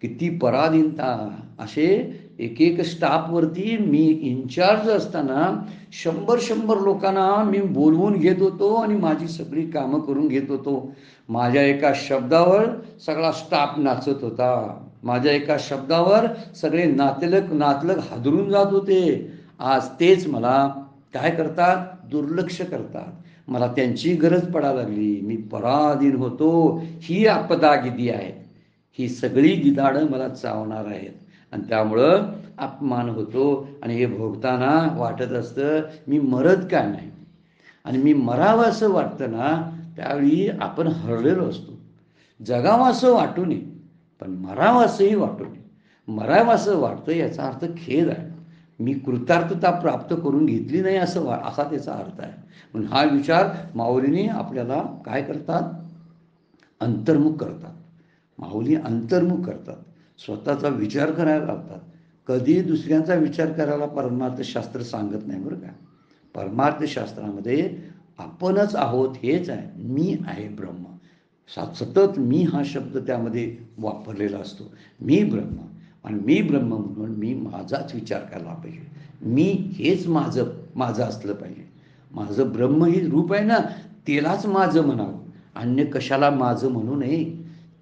किती पराधीनता. असे एक स्टाफवरती मी इन्चार्ज असताना 100 लोकांना मी बोलवून घेत होतो आणि माझी सगळी कामं करून घेत होतो. माझ्या एका शब्दावर सगळा स्टाफ नाचत होता. माझ्या एका शब्दावर सगळे नातलग हादरून जात होते. आज तेच मला काय करतात, दुर्लक्ष करतात. मला त्यांची गरज पडायला लागली, मी पराधीन होतो. ही आपदा गिदी आहे. ही सगळी गिधाडं मला चावणार आहेत आणि त्यामुळं अपमान होतो. आणि हे भोगताना वाटत असतं मी मरत का नाही. आणि मी मरावं असं वाटतं ना, त्यावेळी आपण हरलेलो असतो. जगावं असं वाटू नये, पण मरावं असंही वाटू नये. मरावं असं वाटतं याचा अर्थ खेद आहे. मी कृतार्थता प्राप्त करून घेतली नाही असा त्याचा अर्थ आहे. म्हणून हा विचार माऊलीने आपल्याला काय करतात, अंतर्मुख करतात. माऊली अंतर्मुख करतात, स्वतःचा विचार करायला लावतात. कधी दुसऱ्यांचा विचार करायला परमार्थशास्त्र सांगत नाही बरं का. परमार्थशास्त्रामध्ये आपणच आहोत हेच आहे. मी आहे ब्रह्म. सतत मी हा शब्द त्यामध्ये वापरलेला असतो. मी ब्रह्म. आणि मी ब्रह्म म्हणून मी माझाच विचार करायला पाहिजे. मी हेच माझं असलं पाहिजे. माझं ब्रह्म ही रूप आहे ना, त्यालाच माझं म्हणावं. अन्य कशाला माझं म्हणू नये.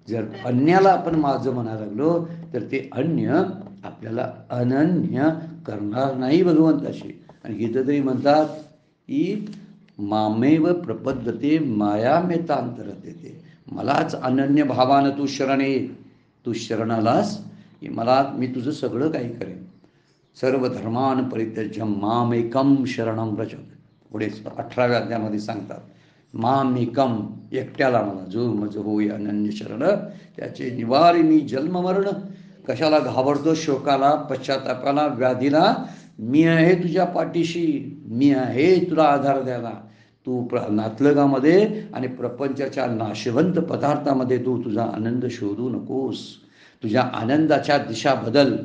जर अन्याला आपण माझं म्हणायला लागलो तर ते अन्य आपल्याला अनन्य करणार नाही भगवंताशी. आणि गीता तरी म्हणतात की मामेव प्रपद्यते मायामेतांतरते. मलाच अनन्य भावानं तू शरण ये. तू शरण आलास की मी तुझं सगळं काही करेन. सर्व धर्मान परित्यज्य मामेकम शरणं व्रज. पुढे 18व्या अध्यायामध्ये सांगतात, मामेकम एकट्याला मला जो मज होय अनन्य शरण त्याचे निवारी मी जन्म मरण. कशाला घाबरतो, शोकाला, पश्चातापाला, व्याधीला. मी आहे तुझ्या पाठीशी. मी आहे तुला आधार द्यायला. तू नातलगामध्ये आणि प्रपंचाच्या नाशवंत पदार्थामध्ये तू तुझा आनंद शोधू नकोस. तुझ्या आनंदाच्या दिशा बदल.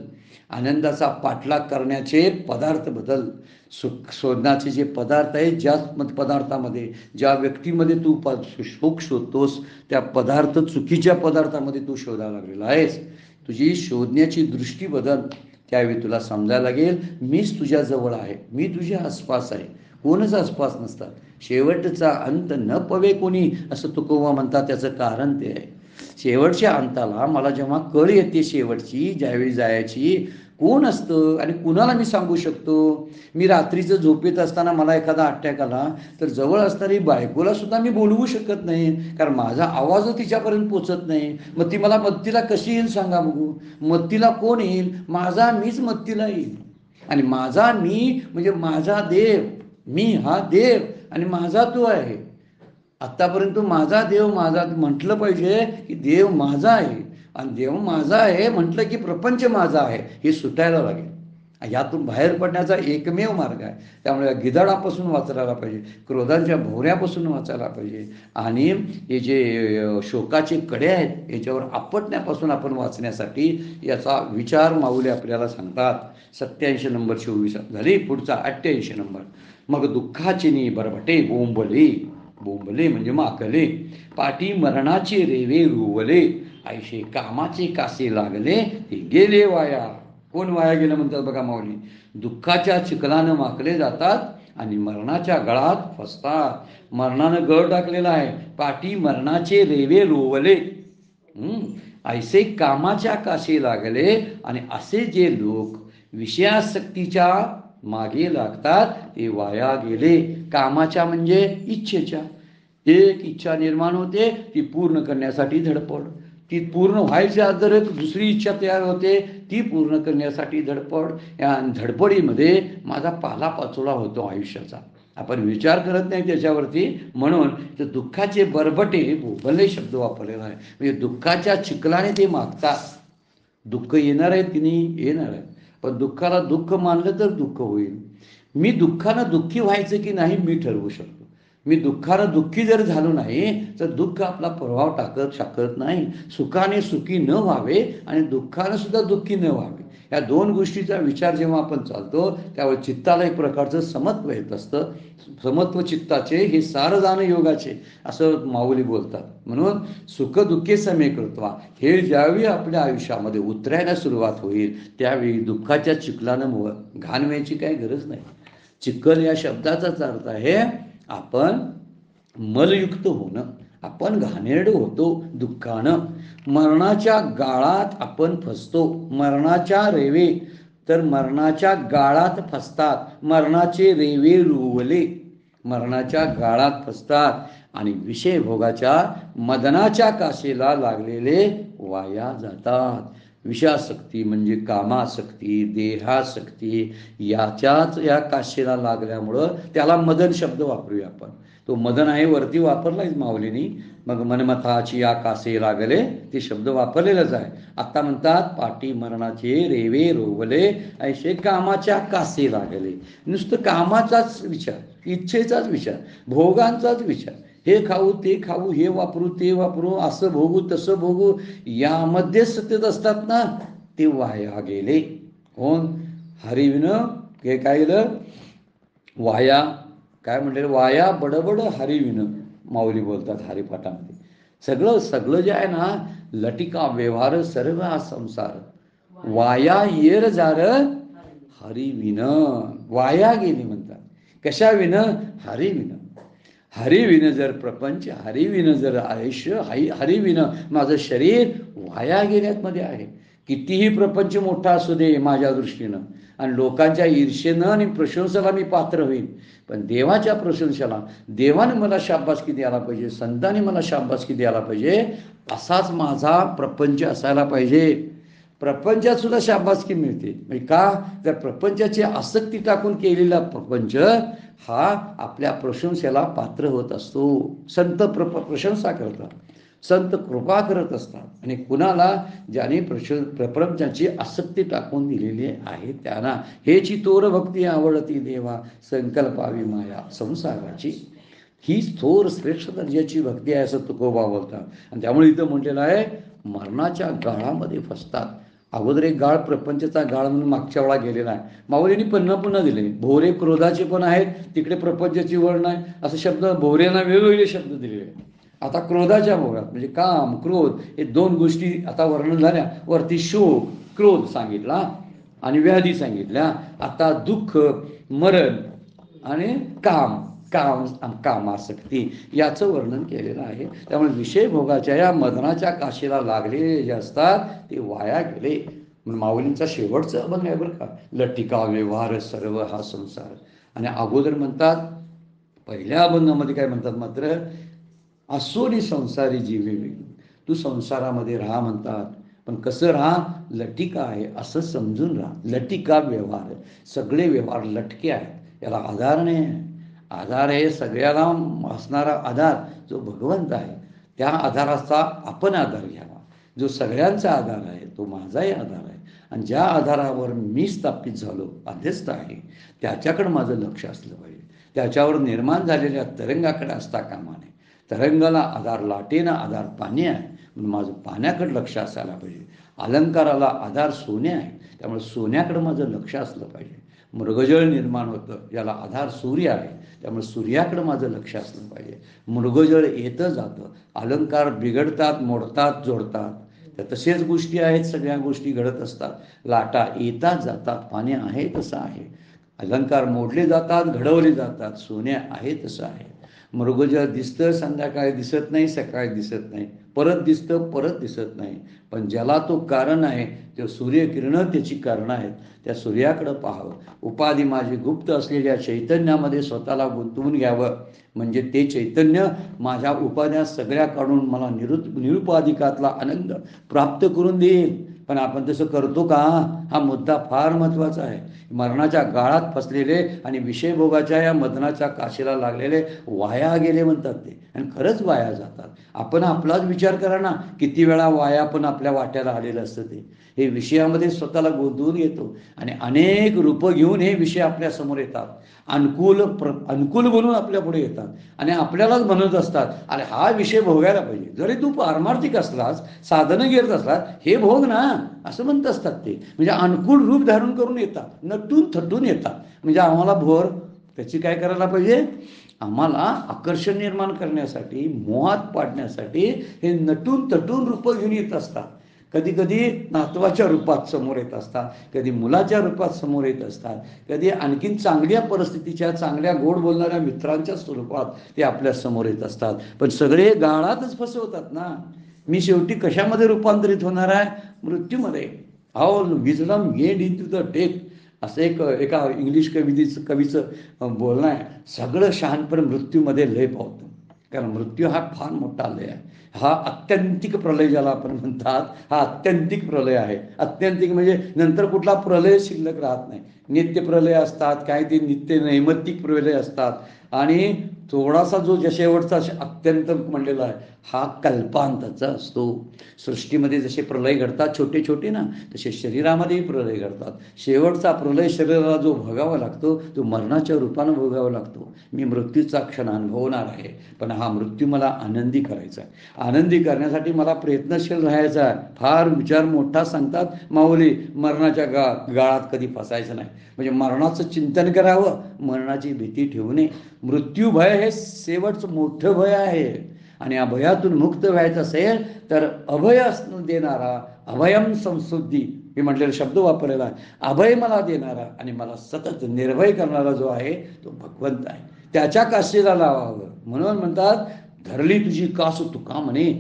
आनंदाचा पाठलाग करण्याचे पदार्थ बदल. सुख शोधण्याचे जे पदार्थ आहेत, ज्या पदार्थामध्ये ज्या व्यक्तीमध्ये तू सुख शोधतोस त्या चुकीच्या पदार्थामध्ये तू शोधायला लागलेला आहेस. तुझी शोधण्याची दृष्टी बदल. त्यावेळी तुला समजायला लागेल मीच तुझ्या जवळ आहे. मी तुझ्या आसपास आहे. कोणच आसपास नसतात. शेवटचा अंत न पवे कोणी असं तुकोबा म्हणतात. त्याचं कारण ते आहे, शेवटच्या अंताला मला जेव्हा कळ येते शेवटची, ज्यावेळी जायची, कोण असतं आणि कुणाला मी सांगू शकतो. मी रात्रीचं झोपेत असताना मला एखादा अटॅक आला तर जवळ असणारी बायकोला सुद्धा मी बोलवू शकत नाही, कारण माझा आवाज तिच्यापर्यंत पोचत नाही. मग ती मला मदतीला कशी येईल सांगा बघू. मदतीला कोण येईल? माझा मीच मदतीला येईल. आणि माझा मी म्हणजे माझा देव. मी हा देव आणि माझा तो आहे. आत्तापर्यंत माझा देव माझा म्हटलं पाहिजे की देव माझा आहे. आणि देव माझा आहे म्हटलं की प्रपंच माझा आहे हे सुटायला लागेल. यातून बाहेर पडण्याचा एकमेव मार्ग आहे. त्यामुळे गिधाडापासून वाचायला पाहिजे, क्रोधांच्या भोवऱ्यापासून वाचायला पाहिजे. आणि हे जे शोकाचे कडे आहेत याच्यावर आपटण्यापासून आपण वाचण्यासाठी याचा विचार माऊली आपल्याला सांगतात. 87 नंबर 24 झाली. पुढचा 88 नंबर. मग दुःखाचे नी बरबटे बोंबले. बोंबले म्हणजे माकले. पाठी मरणाचे रेवे रुवले. ऐशे कामाचे कासे लागले ते गेले वाया. कोण वाया गेलं म्हणतात बघा माऊली. दुःखाच्या चिखलानं माकले जातात आणि मरणाच्या गळात फसतात. मरणानं गळ टाकलेला आहे. पाठी मरणाचे रेवे रोवले. ऐसे कामाच्या कासे लागले. आणि असे जे लोक विषयासक्तीच्या मागे लागतात ते वाया गेले. कामाच्या म्हणजे इच्छेच्या. एक इच्छा निर्माण होते, ती पूर्ण करण्यासाठी धडपड. ती पूर्ण व्हायच्या अगोदर दुसरी इच्छा तयार होते, ती पूर्ण करण्यासाठी धडपड. या धडपडीमध्ये माझा पालापाचोळा होतो आयुष्याचा. आपण विचार करत नाही त्याच्यावरती. म्हणून ते दुःखाचे बरबटे बोंबले शब्द वापरलेला आहे. म्हणजे दुःखाच्या चिखलाने ते मागतात. दुःख येणार आहे की नाही? येणार आहे. पण दुःखाला दुःख मानलं तर दुःख होईल. मी दुःखानं दुःखी व्हायचं की नाही मी ठरवू शकतो. मी दुःखानं दुःखी जर झालो नाही तर दुःख आपला प्रभाव टाकत शकत नाही. सुखाने सुखी न व्हावे आणि दुःखानं सुद्धा दुःखी न व्हावे, या दोन गोष्टीचा विचार जेव्हा आपण चालतो त्यावर चित्ताला एक प्रकारचं समत्व येत असतं. समत्व चित्ताचे हे सारदान योगाचे असं माऊली बोलतात. म्हणून सुख दुःखे समे कृत्वा हे ज्यावेळी आपल्या आयुष्यामध्ये उतरायला सुरुवात होईल त्यावेळी दुःखाच्या चिखलानं घाण व्हायची काही गरज नाही. चिखल या शब्दाचाच अर्थ आहे आपण मलयुक्त होणं. आपण घाणेरडं होतो दुःखानं. मरणाच्या गाळात आपण फसतो. मरणाच्या रेवे तर मरणाच्या गाळात फसतात. मरणाचे रेवे रुवले मरणाच्या गाळात फसतात आणि विषय भोगाच्या मदनाच्या काशीला लागलेले वाया जातात. विषासक्ती म्हणजे कामासक्ती, देहासक्ती याच्याच या काशीला लागल्यामुळं त्याला मदन शब्द वापरूया आपण. तो मदन आहे वरती वापरलाय माऊलीनी. मग मनमथाची या कासे लागले ते शब्द वापरलेलंच आहे. आता म्हणतात पाटी मरणाचे रेवे रोवले ऐसे कामाच्या कासे लागले. नुसतं कामाचाच विचार, इच्छेचाच विचार, भोगांचाच विचार, हे खाऊ ते खाऊ, हे वापरू ते वापरू, असं भोगू तसं भोगू, यामध्ये सतत असतात ना, ते वाया गेले. कोण? हरिविनं हे काय केलं? वाया काय म्हणले? वाया बडबड हरिविनं माऊली बोलतात हरिपाठामध्ये. सगळं जे आहे ना, लटिका व्यवहार सर्व हा संसार वाया येर जार हरिविनं. वाया गेली म्हणतात. कशा विनं? हरिविनं. हरिविनं जर प्रपंच, हरिविनं जर आयुष्य, हरिविनं माझं शरीर वाया गेल्यामध्ये आहे. कितीही प्रपंच मोठा असू दे माझ्या दृष्टीनं, आणि लोकांच्या ईर्षेनं आणि प्रशंसेला मी पात्र होईल, पण देवाच्या प्रशंसेला देवाने मला शाबासकी द्यायला पाहिजे, संतांनी मला शाबासकी द्यायला पाहिजे, असाच माझा प्रपंच असायला पाहिजे. प्रपंचात सुद्धा शाबासकी मिळते. म्हणजे का? तर प्रपंचाची आसक्ती टाकून केलेला प्रपंच हा आपल्या प्रशंसेला पात्र होत असतो. संत प्रशंसा करतात, संत कृपा करत असतात. आणि कुणाला ज्याने प्रपंचाची आसक्ती टाकून दिलेली आहे त्यांना हेची तोर भक्ती आवडती देवा, संकल्पावी माया संसाराची. ही थोर श्रेष्ठ दर्जाची भक्ती आहे असं तुकोबा बोलतात. आणि त्यामुळे इथं म्हटलेलं आहे मरणाच्या गाळामध्ये फसतात. अगोदर एक गाळ प्रपंचाचा गाळ म्हणून मागच्या वेळा गेलेला आहे. माऊलींनी पुन्हा दिले. भोवरे क्रोधाचे पण आहेत, तिकडे प्रपंचाची वर्ण आहे, असं शब्द भोवऱ्यांना वेगवेगळे शब्द दिलेले आहेत. आता क्रोधाच्या भोगात म्हणजे काम क्रोध हे दोन गोष्टी आता वर्णन झाल्या. वरती शोक क्रोध सांगितला आणि व्याधी सांगितल्या. आता दुःख मरण आणि कामासक्ती याचं वर्णन केलेलं आहे. त्यामुळे विषय भोगाच्या या मदनाच्या काशीला लागलेले जे असतात ते वाया गेले. माऊलींचा शेवटचा अभंग आहे बरं का, लटिका व्यवहार सर्व हा संसार. आणि अगोदर म्हणतात पहिल्या अभंगामध्ये काय म्हणतात मात्र, असोनी संसारी जीवे तू संसारामध्ये राहा म्हणतात. पण कसं राहा? लटिका आहे असं समजून राहा. लटिका व्यवहार, सगळे व्यवहार लटके आहेत, याला आधार नाही आहे. आधार आहे सगळ्याला असणारा आधार जो भगवंत आहे. त्या आधाराचा आपण आधार घ्यावा. जो सगळ्यांचा आधार आहे तो माझाही आधार आहे. आणि ज्या आधारावर मी स्थापित झालो, अध्यस्त आहे, त्याच्याकडं माझं लक्ष असलं पाहिजे. त्याच्यावर निर्माण झालेल्या तरंगाकडे असता कामा नये. तरंगाला आधार लाटेना आधार पाणी आहे, म्हणून माझं पाण्याकडे लक्ष असायला पाहिजे. अलंकाराला आधार सोने आहे, त्यामुळे सोन्याकडे माझं लक्ष असलं पाहिजे. मृगजळ निर्माण होतं, याला आधार सूर्य आहे, त्यामुळे सूर्याकडे माझं लक्ष असलं पाहिजे. मृगजळ येतं जातं, अलंकार बिघडतात, मोडतात, जोडतात. तर तसेच गोष्टी आहेत, सगळ्या गोष्टी घडत असतात. लाटा येतात जातात, पाणी आहे तसं आहे. अलंकार मोडले जातात, घडवले जातात, सोने आहे तसं आहे. मृगजळ दिसतं, संध्याकाळी दिसत नाही, सकाळी दिसत नाही, परत दिसतं, परत दिसत नाही. पण ज्याला तो कारण आहे, ते सूर्यकिरणं त्याची कारणं आहेत. त्या सूर्याकडं पाहावं. उपाधी माझी गुप्त असलेल्या चैतन्यामध्ये स्वतःला गुंतवून घ्यावं, म्हणजे ते चैतन्य माझ्या उपाध्या सगळ्या काढून मला निरुपाधिकातला आनंद प्राप्त करून देईल. पण आपण तसं करतो का? हा मुद्दा फार महत्त्वाचा आहे. मरणाच्या गाळात फसलेले आणि विषयभोगाच्या या मदनाच्या काशीला लागलेले वाया गेले म्हणतात ते, आणि खरंच वाया जातात. आपण आपलाच विचार करा ना, किती वेळा वाया पण आपल्या वाट्याला आलेलं असतं. ते हे विषयामध्ये स्वतःला गुंतवून येतो आणि अनेक रूपं घेऊन हे विषय आपल्यासमोर येतात. अनुकूल बनून आपल्या पुढे येतात आणि आपल्यालाच म्हणत असतात, अरे हा विषय भोगायला पाहिजे. जरी तू पारमार्थिक असलास, साधनं घेत असलास, हे भोग ना, असं म्हणत असतात ते. म्हणजे अनुकूल रूप धारण करून येतात, नटून थटून येतात. म्हणजे आम्हाला भोर त्याची काय करायला पाहिजे? आम्हाला आकर्षण निर्माण करण्यासाठी, मोहात पाडण्यासाठी हे नटून तटून रूपं घेऊन येत असतात. कधी कधी नातवाच्या रूपात समोर येत असतात, कधी मुलाच्या रूपात समोर येत असतात, कधी आणखीन चांगल्या परिस्थितीच्या, चांगल्या गोड बोलणाऱ्या मित्रांच्या स्वरूपात ते आपल्या समोर येत असतात. पण सगळे गाळातच फसवतात ना. मी शेवटी कशामध्ये रूपांतरित होणार आहे? मृत्यूमध्ये. All wisdom gain into the death, असं एका इंग्लिश कवीचं बोलणं आहे. सगळं शहाणपण मृत्यूमध्ये लय पावतं. कारण मृत्यू हा फार मोठा लय आहे. हा आत्यंतिक प्रलय ज्याला आपण म्हणतात, हा आत्यंतिक प्रलय आहे. आत्यंतिक म्हणजे नंतर कुठला प्रलय शिल्लक राहत नाही. नित्य प्रलय असतात, काही ते नित्य नैमित्तिक प्रलय असतात, आणि थोडासा जो शेवटचा अत्यंत म्हणलेला आहे हा कल्पांताचा असतो. सृष्टीमध्ये जसे प्रलय घडतात छोटे छोटे ना, तसे शरीरामध्येही प्रलय घडतात. शेवटचा प्रलय शरीराला जो भोगावा लागतो तो मरणाच्या रूपानं भोगावा लागतो. मी मृत्यूचा क्षण अनुभवणार आहे, पण हा मृत्यू मला आनंदी करायचा आहे. आनंदी करण्यासाठी मला प्रयत्नशील राहायचा आहे. फार विचार मोठा सांगतात माऊली, मरणाच्या गाळात कधी फसायचं नाही. म्हणजे मरणाचं चिंतन करावं, मरणाची भीती ठेवू नये. मृत्यू भय हे शेवटचं मोठं भय आहे. आणि अभयातून मुक्त व्हायचं असेल तर अभय देणारा, अभयम संशुद्धी मी म्हटलेला शब्द वापरलेला आहे. अभय मला देणारा आणि मला सतत निर्भय करणारा जो आहे तो भगवंत आहे. त्याच्या काशीला लावावं. म्हणून म्हणतात धरली तुझी कास तुका म्हणे.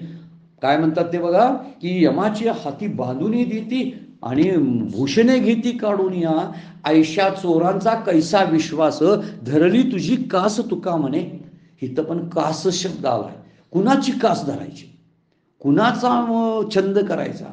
काय म्हणतात ते बघा, की यमाची हाती बांधून देती आणि भूषणे घेती काढून या, ऐशा चोरांचा कैसा विश्वास, धरली तुझी कास तुका म्हणे. इथं पण कास शब्द आलाय. कुणाची कास धरायची, कुणाचा छंद करायचा?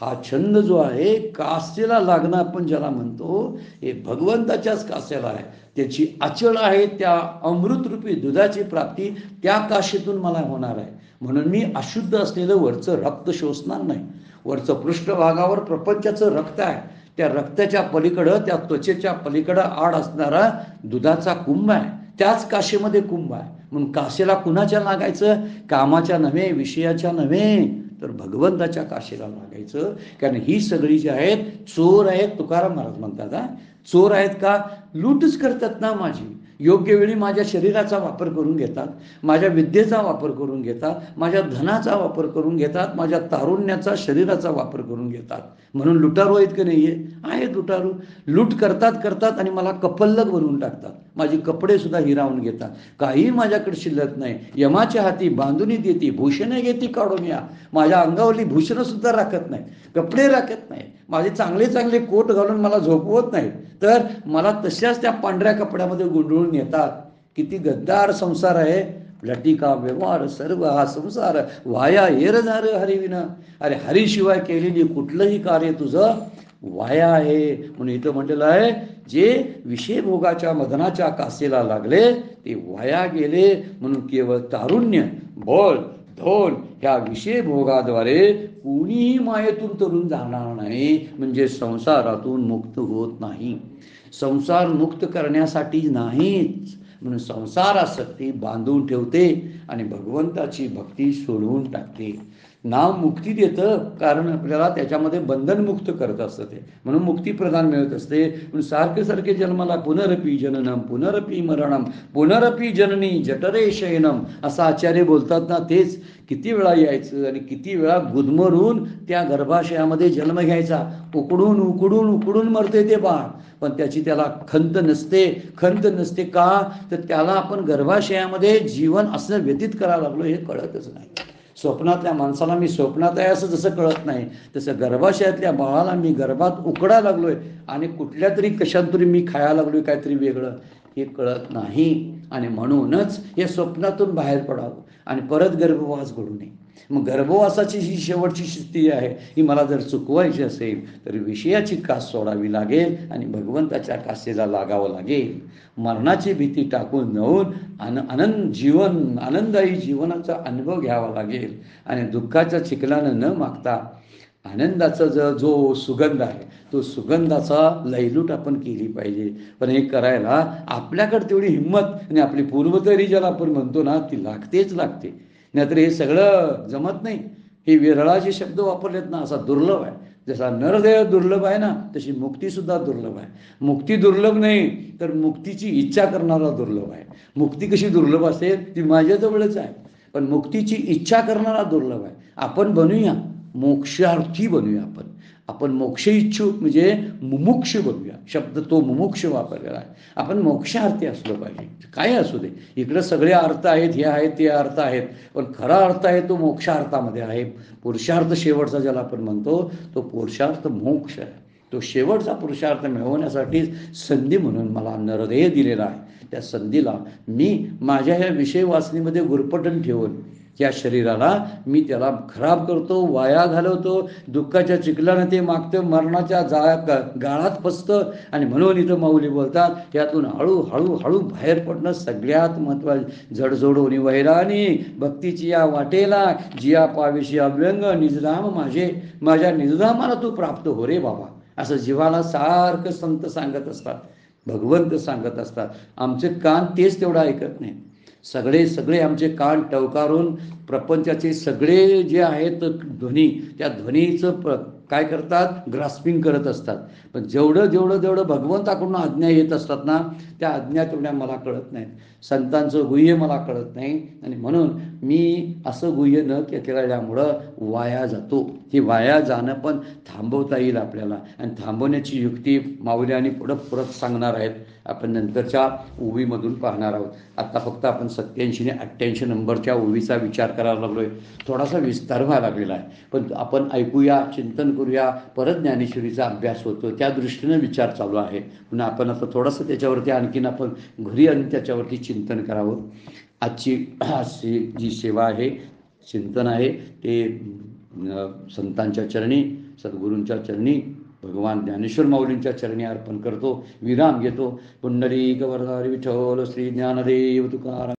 हा छंद जो आहे कासेला लागणं आपण ज्याला म्हणतो, हे भगवंताच्याच कासेला आहे. त्याची अचळ आहे. त्या अमृतरूपी दुधाची प्राप्ती त्या काशेतून मला होणार आहे. म्हणून मी अशुद्ध असलेलं वरचं रक्त शोषणार नाही. वरचं पृष्ठभागावर प्रपंचाचं रक्त आहे. त्या रक्ताच्या पलीकडं, त्या त्वचेच्या पलीकडं आड असणारा दुधाचा कुंभ आहे. त्याच काशेमध्ये कुंभ आहे. म्हणून काशेला कुणाच्या लागायचं? कामाच्या नव्हे, विषयाच्या नव्हे, तर भगवंताच्या काशेला लागायचं. कारण ही सगळी जी आहेत चोर आहेत. तुकाराम महाराज म्हणतात, हा चोर आहेत का? लूटच करतात ना माझी. योग्य वेळी माझ्या शरीराचा वापर करून घेतात, माझ्या विद्येचा वापर करून घेतात, माझ्या धनाचा वापर करून घेतात, माझ्या तारुण्याचा, शरीराचा वापर करून घेतात. म्हणून लुटारू आहेत की नाही आहेत लुटारू. लूट करतात आणि मला कपल्लक बनवून टाकतात. माझी कपडे सुद्धा हिरावून घेतात. काही माझ्याकडे शिल्लक नाही. यमाच्या हाती बांधून देती, भूषणे घेती काढून या. माझ्या अंगावरली भूषणं सुद्धा राखत नाही, कपडे राखत नाही. माझे चांगले चांगले कोट घालून मला झोपवत नाही, तर मला तशाच त्या पांढऱ्या कपड्यामध्ये गुंडळून येतात. किती गद्दार संसार आहे. लटिका व्यवहार सर्व हा संसार वाया येरणार हरिविना. अरे हरीशिवाय केलेली कुठलंही कार्य तुझं वाया आहे. म्हणून इथं म्हटलेलं आहे, जे विषय भोगाच्या मदनाच्या कासेला लागले ते वाया गेले. म्हणून केवळ तारुण्य, बळ, धोन ह्या विषय भोगाद्वारे कोणीही मायेतून तरुण जाणार नाही, म्हणजे संसारातून मुक्त होत नाही. संसार मुक्त करण्यासाठी नाहीच. म्हणून संसारासक्ती बांधून ठेवते आणि भगवंताची भक्ती सोडवून टाकते. नाव मुक्ती देतं, कारण आपल्याला त्याच्यामध्ये बंधनमुक्त करत असतं ते. म्हणून मुक्ती प्रदान मिळत असते. म्हणून सारखे सारखे जन्माला पुनरपी जननम पुनरपी मरणम पुनरपी जननी जठरे शयनम असं आचार्य बोलतात ना. तेच किती वेळा यायचं आणि किती वेळा गुदमरून त्या गर्भाशयामध्ये जन्म घ्यायचा. उकडून उकडून उकडून मरते ते बाळ, पण त्याला खंत नसते. खंत नसते का? तर त्याला आपण गर्भाशयामध्ये जीवन असं व्यतीत करायला लागलो हे कळतच नाही. स्वप्नातल्या माणसाला मी स्वप्नात आहे असं जसं कळत नाही, तसं गर्भाशयातल्या बाळाला मी गर्भात उकडायला लागलोय आणि कुठल्या तरी कशातरी मी खायला लागलोय काहीतरी वेगळं, हे कळत नाही. आणि म्हणूनच हे स्वप्नातून बाहेर पडावं आणि परत गर्भवास घडू नये. मग गर्भवासाची ही शेवटची स्थिती आहे, ही मला जर चुकवायची असेल तर विषयाची कास सोडावी लागेल आणि भगवंताच्या कासेला लागावं लागेल. मरणाची भीती टाकून जाऊन आनंदायी जीवनाचा अनुभव घ्यावा लागेल. आणि दुःखाच्या चिखलानं न मागता आनंदाचा जो सुगंध आहे तो सुगंधाचा लयलूट आपण केली पाहिजे. पण हे करायला आपल्याकडे तेवढी हिंमत आणि आपली पूर्वतरी ज्याला आपण म्हणतो ना ती लागतेच लागते. नाहीतर हे सगळं जमत नाही. हे विरळाचे शब्द वापरलेत ना, असा दुर्लभ आहे. जसा नरदेह दुर्लभ आहे ना, तशी मुक्तीसुद्धा दुर्लभ आहे. मुक्ती दुर्लभ नाही तर मुक्तीची इच्छा करणारा दुर्लभ आहे. मुक्ती कशी दुर्लभ असेल? ती माझ्याजवळच आहे, पण मुक्तीची इच्छा करणारा दुर्लभ आहे. आपण बनूया, मोक्षार्थी बनूया. आपण मोक्ष इच्छुक म्हणजे मुमुक्ष बनूया. शब्द तो मुमुक्ष वापरलेला आहे. आपण मोक्षार्थी असलो पाहिजे, काय असू दे. इकडं सगळे अर्थ आहेत, हे आहेत ते अर्थ आहेत, पण खरा अर्थ आहे तो मोक्षार्थामध्ये आहे. पुरुषार्थ शेवटचा ज्याला आपण म्हणतो तो पुरुषार्थ मोक्ष आहे. तो शेवटचा पुरुषार्थ मिळवण्यासाठी संधी म्हणून मला नरदेह दिलेला आहे. त्या संधीला मी माझ्या ह्या विषय वाचणीमध्ये गुरपटण ठेवून या शरीराला मी त्याला खराब करतो, वाया घालवतो, दुःखाच्या चिखलानं ते मागतं, मरणाच्या गाळात फसतं. आणि म्हणून इथं माऊली बोलतात, त्यातून हळूहळू हळू बाहेर पडणं सगळ्यात महत्त्वाचं. जडजोडोनी वैराणी भक्तीची या वाटेला, जिया पाविशी अभ्यंग निजधाम माझ्या निजधामाला तू प्राप्त हो रे बाबा, असं जीवाला सारखं संत सांगत असतात, भगवंत सांगत असतात. आमचे कान तेच तेवढं ऐकत नाही. सगळे आमचे कान टवकारून प्रपंचाचे सगळे जे आहेत ध्वनी, त्या ध्वनीचं काय करतात, ग्रास्पिंग करत असतात. पण जेवढं भगवंताकडून आज्ञा येत असतात ना, त्या आज्ञा तेवढ्या मला कळत नाहीत. संतांचं गुह्य मला कळत नाही. आणि म्हणून मी असं गुह्य न केल्यामुळं वाया जातो. हे वाया जाणं पण थांबवता येईल आपल्याला. आणि थांबवण्याची युक्ती माऊली आणि पुढं सांगणार आहेत. आपण नंतरच्या ओवीमधून पाहणार आहोत. आता फक्त आपण 87 आणि 88 नंबरच्या ओवीचा विचार करायला लागलोय. थोडासा विस्तार व्हायला लागलेला आहे, पण आपण ऐकूया, चिंतन करूया. परत ज्ञानेश्वरीचा अभ्यास होतो, त्या दृष्टीनं विचार चालू आहे. म्हणून आपण आता थोडंसं त्याच्यावरती आणखीन आपण घरी आणि त्याच्यावरती चिंतन करावं. आजची जी सेवा आहे, चिंतन आहे, ते संतांच्या चरणी, सद्गुरूंच्या चरणी, भगवान ज्ञानेश्वर माऊलींच्या चरणी अर्पण करतो. विराम घेतो. पुंडलिक वरदारी विठ्ठल श्री ज्ञानदेव तुकाराम